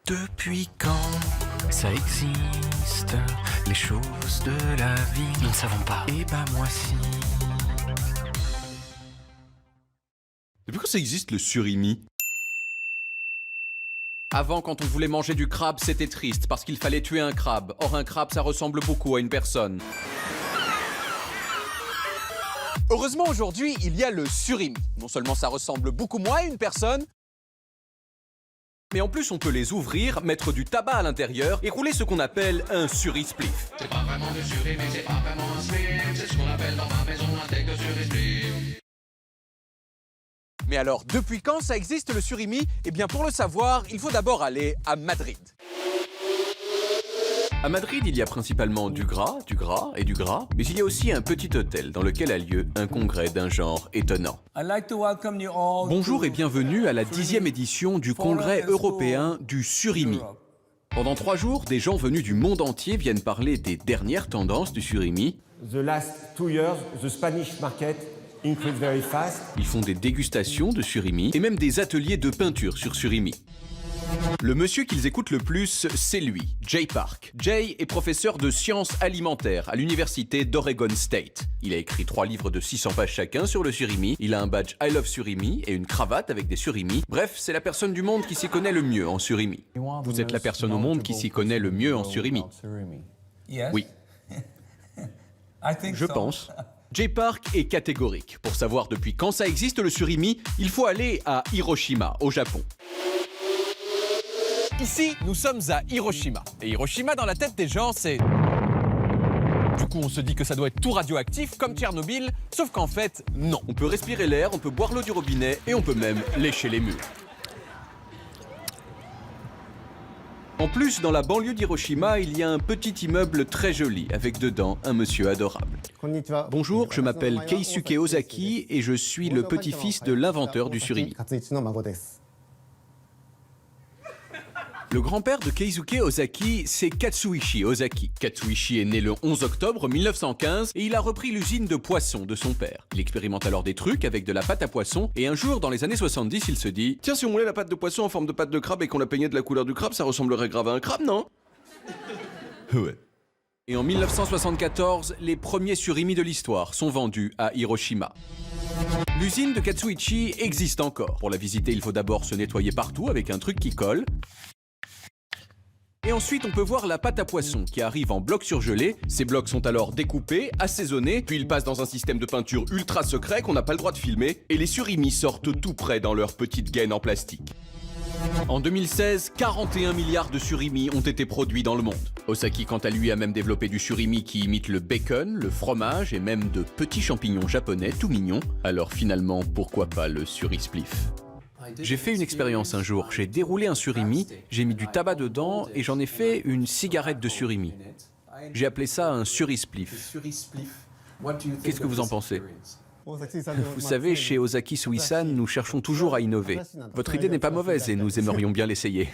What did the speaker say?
Depuis quand ça existe, les choses de la vie? Nous ne savons pas. Eh ben moi si. Depuis quand ça existe le surimi? Avant, quand on voulait manger du crabe, c'était triste, parce qu'il fallait tuer un crabe. Or, un crabe, ça ressemble beaucoup à une personne. Heureusement, aujourd'hui, il y a le surimi. Non seulement ça ressemble beaucoup moins à une personne, mais en plus, on peut les ouvrir, mettre du tabac à l'intérieur et rouler ce qu'on appelle un suri-spliff. C'est pas vraiment du surimi, c'est pas vraiment un spliff. C'est ce qu'on appelle dans ma maison un steak de suri-spliff. Mais alors, depuis quand ça existe le surimi? Eh bien, pour le savoir, il faut d'abord aller à Madrid. À Madrid, il y a principalement du gras et du gras, mais il y a aussi un petit hôtel dans lequel a lieu un congrès d'un genre étonnant. Bonjour et bienvenue à la 10e édition du Congrès européen du surimi. Pendant 3 jours, des gens venus du monde entier viennent parler des dernières tendances du surimi. The last 2 years, the Spanish market increased very fast. Ils font des dégustations de surimi et même des ateliers de peinture sur surimi. Le monsieur qu'ils écoutent le plus, c'est lui, Jay Park. Jay est professeur de sciences alimentaires à l'université d'Oregon State. Il a écrit 3 livres de 600 pages chacun sur le surimi. Il a un badge I Love Surimi et une cravate avec des surimi. Bref, c'est la personne du monde qui s'y connaît le mieux en surimi. Vous êtes la personne au monde qui s'y connaît le mieux en surimi. Oui. Je pense. Jay Park est catégorique. Pour savoir depuis quand ça existe le surimi, il faut aller à Hiroshima, au Japon. Ici, nous sommes à Hiroshima. Et Hiroshima, dans la tête des gens, c'est... Du coup, on se dit que ça doit être tout radioactif, comme Tchernobyl, sauf qu'en fait, non. On peut respirer l'air, on peut boire l'eau du robinet, et on peut même lécher les murs. En plus, dans la banlieue d'Hiroshima, il y a un petit immeuble très joli, avec dedans un monsieur adorable. Bonjour, je m'appelle Keisuke Ozaki, et je suis le petit-fils de l'inventeur du surimi. Le grand-père de Keisuke Ozaki, c'est Katsuichi Ozaki. Katsuichi est né le 11 octobre 1915 et il a repris l'usine de poissons de son père. Il expérimente alors des trucs avec de la pâte à poisson et un jour, dans les années 70, il se dit « Tiens, si on moulait la pâte de poisson en forme de pâte de crabe et qu'on la peignait de la couleur du crabe, ça ressemblerait grave à un crabe, non ?» Ouais. Et en 1974, les premiers surimi de l'histoire sont vendus à Hiroshima. L'usine de Katsuichi existe encore. Pour la visiter, il faut d'abord se nettoyer partout avec un truc qui colle. Et ensuite, on peut voir la pâte à poisson qui arrive en blocs surgelés. Ces blocs sont alors découpés, assaisonnés, puis ils passent dans un système de peinture ultra secret qu'on n'a pas le droit de filmer. Et les surimi sortent tout près dans leur petite gaine en plastique. En 2016, 41 milliards de surimi ont été produits dans le monde. Ozaki, quant à lui, a même développé du surimi qui imite le bacon, le fromage et même de petits champignons japonais tout mignons. Alors finalement, pourquoi pas le suri-spliff? J'ai fait une expérience un jour, j'ai déroulé un surimi, j'ai mis du tabac dedans et j'en ai fait une cigarette de surimi. J'ai appelé ça un suri-spliff. Qu'est-ce que vous en pensez? Vous savez, chez Ozaki Suisan, nous cherchons toujours à innover. Votre idée n'est pas mauvaise et nous aimerions bien l'essayer.